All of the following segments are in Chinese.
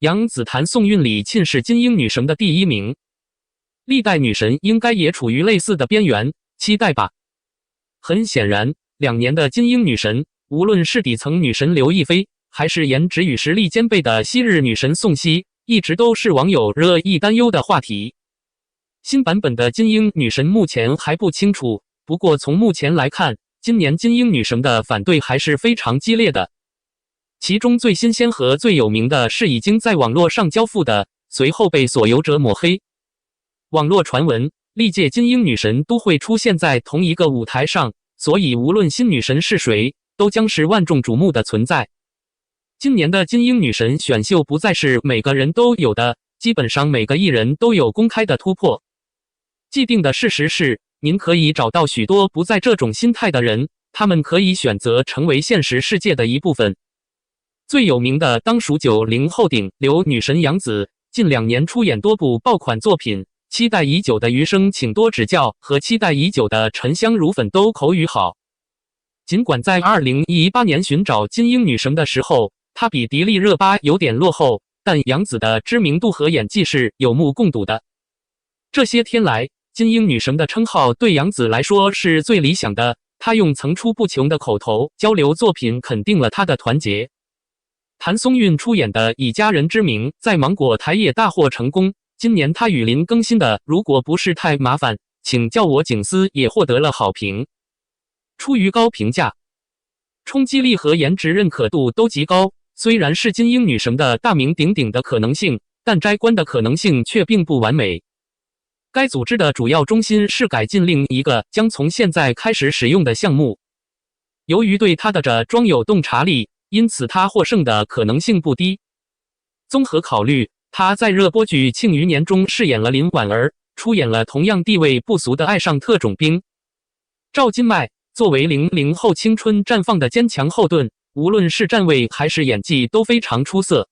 杨紫檀宋韵李沁是金鹰女神的第1名，历代女神应该也处于类似的边缘，期待吧。很显然，2年的金鹰女神，无论是底层女神刘亦菲，还是颜值与实力兼备的昔日女神宋茜，一直都是网友热议担忧的话题。新版本的金鹰女神目前还不清楚，不过从目前来看，今年金鹰女神的反对还是非常激烈的。其中最新鲜和最有名的是已经在网络上交付的，随后被所有者抹黑。网络传闻，历届金鹰女神都会出现在同一个舞台上，所以无论新女神是谁，都将是万众瞩目的存在。今年的金鹰女神选秀不再是每个人都有的，基本上每个艺人都有公开的突破。既定的事实是，您可以找到许多不在这种心态的人，他们可以选择成为现实世界的一部分。最有名的当属90后顶流女神杨紫，近2年出演多部爆款作品，期待已久的余生请多指教和期待已久的沉香如粉都口语好。尽管在2018年寻找金鹰女神的时候，她比迪丽热巴有点落后，但杨紫的知名度和演技是有目共睹的。这些天来，金鹰女神的称号对杨紫来说是最理想的，她用层出不穷的口头交流作品肯定了她的团结。谭松韵出演的《以家人之名》在芒果台也大获成功，今年她与林更新的《如果不是太麻烦，请叫我景丝》也获得了好评。出于高评价，冲击力和颜值认可度都极高，虽然是金鹰女神的大名鼎鼎的可能性，但摘冠的可能性却并不完美。该组织的主要中心是改进另一个将从现在开始使用的项目。由于对它的装有洞察力，因此他获胜的可能性不低。综合考虑，他在热播剧《庆余年》中饰演了林婉儿，出演了同样地位不俗的《爱上特种兵》。赵今麦作为00后青春绽放的坚强后盾，无论是站位还是演技都非常出色。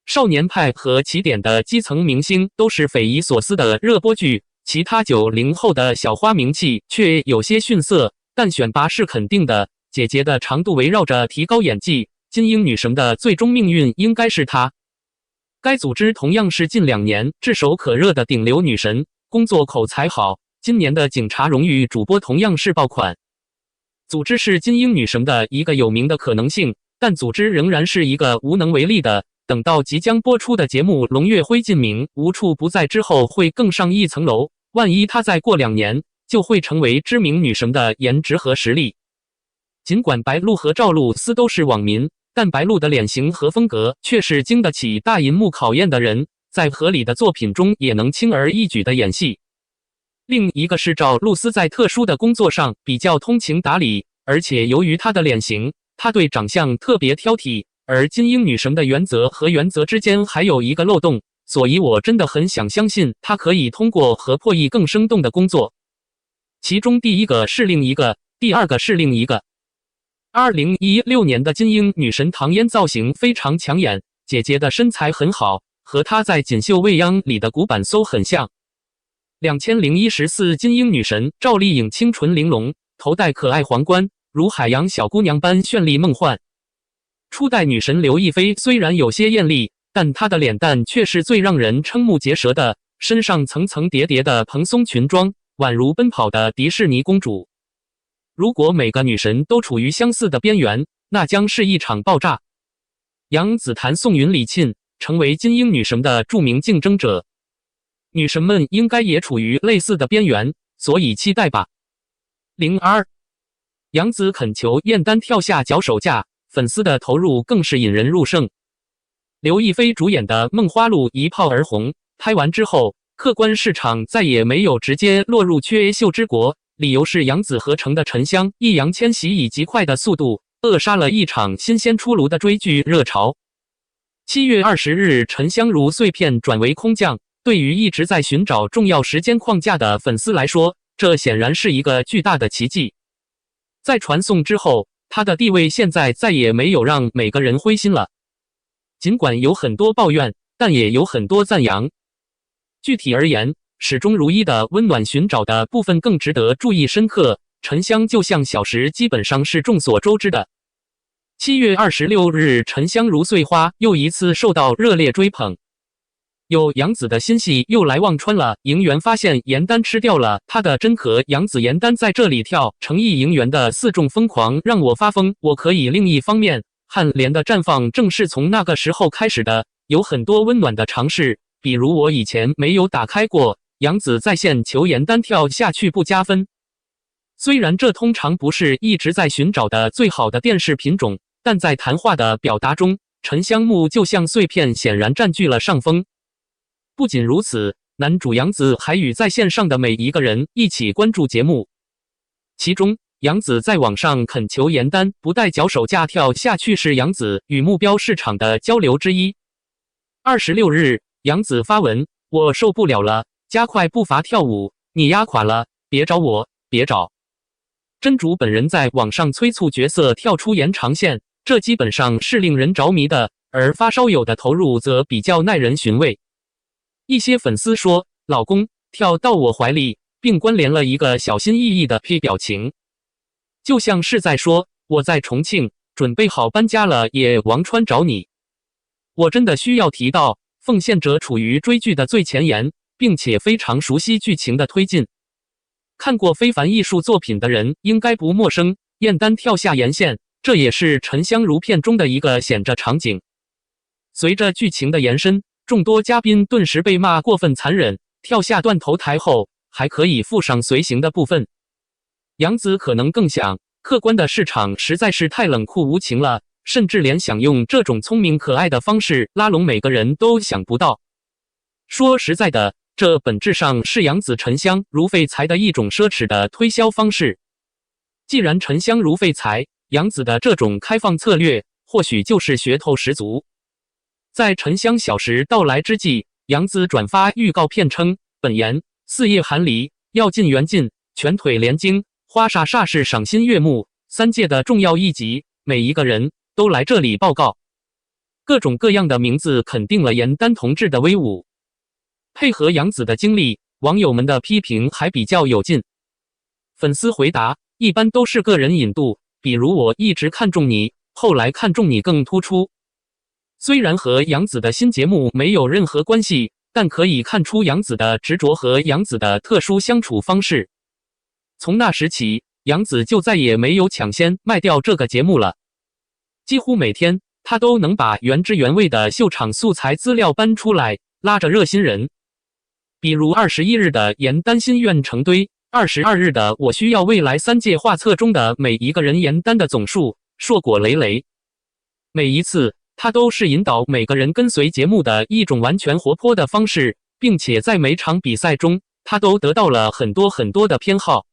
少年派和起点的基层明星都是匪夷所思的热播剧，其他90后的小花名气却有些逊色，但选拔是肯定的。姐姐的长度围绕着提高演技，金鹰女神的最终命运应该是她。该组织同样是近2年炙手可热的顶流女神，工作口才好，今年的警察荣誉主播同样是爆款。组织是金鹰女神的一个有名的可能性，但组织仍然是一个无能为力的。等到即将播出的节目《龙跃灰烬明》无处不在之后，会更上一层楼。万一她再过2年，就会成为知名女神的颜值和实力。尽管白鹿和赵露思都是网民，但白鹿的脸型和风格却是经得起大银幕考验的人，在合理的作品中也能轻而易举的演戏。另一个是赵露思在特殊的工作上比较通情达理，而且由于她的脸型，她对长相特别挑剔，而金鹰女神的原则和原则之间还有一个漏洞，所以我真的很想相信她可以通过和破译更生动的工作。其中第一个是另一个，第二个是另一个。2016年的金鹰女神唐嫣造型非常抢眼，姐姐的身材很好，和她在《锦绣未央》里的古板搜很像。2014金鹰女神赵丽颖清纯玲珑，头戴可爱皇冠，如海洋小姑娘般绚丽梦幻。初代女神刘亦菲虽然有些艳丽，但她的脸蛋却是最让人瞠目结舌的，身上层层叠叠的蓬松裙装，宛如奔跑的迪士尼公主。如果每个女神都处于相似的边缘，那将是一场爆炸。杨紫檀宋云李沁成为金鹰女神的著名竞争者，女神们应该也处于类似的边缘，所以期待吧。02杨紫恳求燕丹跳下脚手架，粉丝的投入更是引人入胜。刘亦菲主演的《梦花录》一炮而红，拍完之后，客观市场再也没有直接落入缺秀之国。理由是杨紫合成的沉香、易烊千玺以极快的速度扼杀了一场新鲜出炉的追剧热潮。7月20日，沉香如碎片转为空降，对于一直在寻找重要时间框架的粉丝来说，这显然是一个巨大的奇迹。在传送之后，他的地位现在再也没有让每个人灰心了。尽管有很多抱怨，但也有很多赞扬。具体而言，始终如一的温暖寻找的部分更值得注意深刻，沉香就像小石基本上是众所周知的。7月26日，沉香如碎花又一次受到热烈追捧。有杨紫的新戏又来忘川了，营员发现严丹吃掉了他的真壳，杨紫严丹在这里跳诚意营员的4种疯狂让我发疯，我可以。另一方面，汉联的绽放正是从那个时候开始的，有很多温暖的尝试，比如我以前没有打开过杨紫在线求严丹跳下去不加分。虽然这通常不是一直在寻找的最好的电视品种，但在谈话的表达中，沉香木就像碎片显然占据了上风。不仅如此，男主杨紫还与在线上的每一个人一起关注节目。其中，杨紫在网上恳求严丹不带脚手架跳下去是杨紫与目标市场的交流之一。26日，杨紫发文：我受不了了，加快步伐跳舞，你压垮了，别找我，别找。真主本人在网上催促角色跳出延长线，这基本上是令人着迷的，而发烧友的投入则比较耐人寻味。一些粉丝说：“老公，跳到我怀里”，并关联了一个小心翼翼的 P 表情，就像是在说：“我在重庆，准备好搬家了，也王川找你。”我真的需要提到，奉献者处于追剧的最前沿，并且非常熟悉剧情的推进。看过非凡艺术作品的人应该不陌生，燕丹跳下沿线，这也是沉香如片中的一个显着场景。随着剧情的延伸，众多嘉宾顿时被骂过分残忍，跳下断头台后还可以附上随行的部分。杨紫可能更想，客观的市场实在是太冷酷无情了，甚至连想用这种聪明可爱的方式拉拢每个人都想不到。说实在的，这本质上是杨紫沉香如废材的一种奢侈的推销方式。既然沉香如废材，杨紫的这种开放策略或许就是噱头十足。在沉香小时到来之际，杨紫转发预告片称，本言4叶寒离，要尽缘尽，全腿连筋，花煞煞是赏心悦目，3届的重要一集，每一个人都来这里报告。各种各样的名字肯定了严丹同志的威武。配合杨紫的经历，网友们的批评还比较有劲。粉丝回答一般都是个人引渡，比如我一直看中你，后来看中你更突出。虽然和杨紫的新节目没有任何关系，但可以看出杨紫的执着和杨紫的特殊相处方式。从那时起，杨紫就再也没有抢先卖掉这个节目了。几乎每天，她都能把原汁原味的秀场素材资料搬出来，拉着热心人。比如21日的严丹心愿成堆，22日的我需要未来3届画册中的每一个人严丹的总数，硕果累累。每一次，他都是引导每个人跟随节目的一种完全活泼的方式，并且在每场比赛中，他都得到了很多的偏好。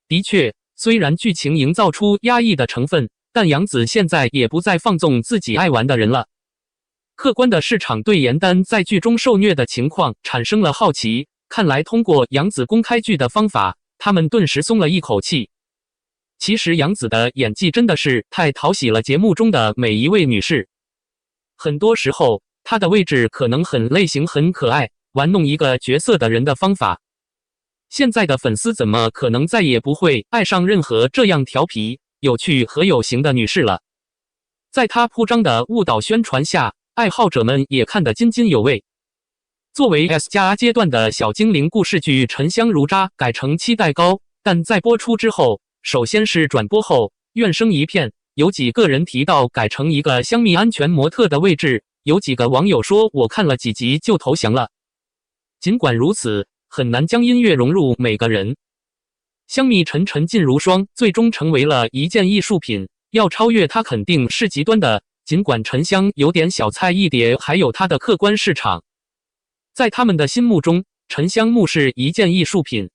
的确，虽然剧情营造出压抑的成分，但杨紫现在也不再放纵自己爱玩的人了。客观的市场对严丹在剧中受虐的情况产生了好奇，看来通过杨紫公开剧的方法，他们顿时松了一口气。其实杨紫的演技真的是太讨喜了节目中的每一位女士。很多时候，她的位置可能很类型很可爱，玩弄一个角色的人的方法。现在的粉丝怎么可能再也不会爱上任何这样调皮、有趣和有型的女士了？在她铺张的误导宣传下，爱好者们也看得津津有味。作为 S+ 阶段的小精灵故事剧《沉香如渣》改成期待高，但在播出之后，首先是转播后怨声一片，有几个人提到改成一个香蜜安全模特的位置，有几个网友说我看了几集就投降了。尽管如此，很难将音乐融入每个人。香蜜沉沉烬如霜最终成为了一件艺术品，要超越它肯定是极端的。尽管沉香有点小菜一碟，还有它的客观市场，在他们的心目中，沉香木是一件艺术品。